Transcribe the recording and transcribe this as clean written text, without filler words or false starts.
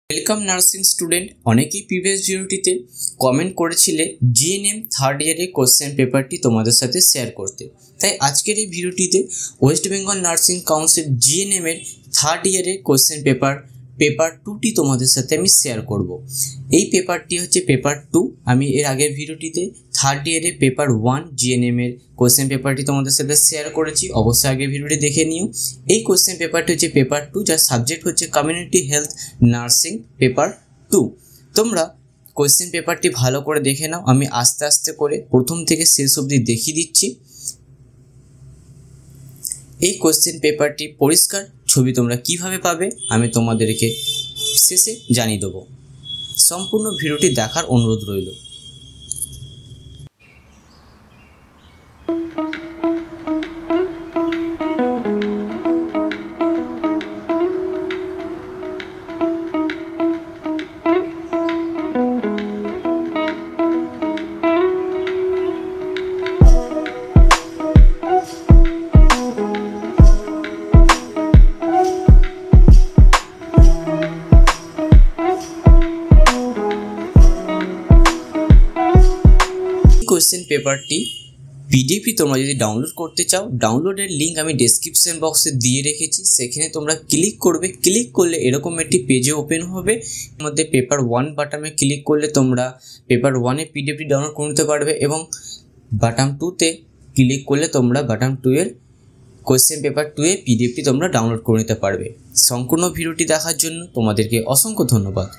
Welcome nursing student. অনেকেই previous ভিডিওটিতে comment করেছিলে জিএনএম থার্ড ইয়ারের কোশ্চেন পেপারটি তোমাদের সাথে শেয়ার করতে। তাই আজকের এই ভিডিওটিতে ওয়েস্ট বেঙ্গল নার্সিং কাউন্সিল জিএনএমের থার্ড ইয়ারের কোশ্চেন পেপার 2টি তোমাদের সাথে আমি শেয়ার করব। এই পেপারটি হচ্ছে পেপার 2। আমি এর আগের ভিডিওটিতে থার্ড ইয়ারের পেপার 1 জিএনএমের কোশ্চেন পেপারটি তোমাদের সাথে শেয়ার করেছি, অবশ্যই আগের ভিডিওটি দেখে নিও। এই কোশ্চেন পেপারটি হচ্ছে পেপার 2, যার সাবজেক্ট হচ্ছে কমিউনিটি হেলথ নার্সিং পেপার 2। তোমরা কোশ্চেন পেপারটি ভালো করে দেখে নাও। আমি আস্তে আস্তে করে প্রথম থেকে শেষ অবধি দেখিয়ে দিচ্ছি। এই কোশ্চেন পেপারটি পরিষ্কার ছবি তোমরা কিভাবে পাবে আমি তোমাদেরকে শেষে জানিয়ে দেবো। সম্পূর্ণ ভিডিওটি দেখার অনুরোধ রইল। কোশ্চেন পেপারটি পিডিএফটি তোমরা যদি ডাউনলোড করতে চাও, ডাউনলোডের লিঙ্ক আমি ডেসক্রিপশন বক্সে দিয়ে রেখেছি। সেখানে তোমরা ক্লিক করবে। ক্লিক করলে এরকম একটি পেজে ওপেন হবে। এর মধ্যে পেপার 1 বাটনে ক্লিক করলে তোমরা পেপার 1-এর পিডিএফটি ডাউনলোড করে নিতে পারবে এবং বাটন 2-তে ক্লিক করলে তোমরা বাটন 2-এর কোশ্চেন পেপার 2-এর পিডিএফটি তোমরা ডাউনলোড করে নিতে পারবে। সম্পূর্ণ ভিডিওটি দেখার জন্য তোমাদেরকে অসংখ্য ধন্যবাদ।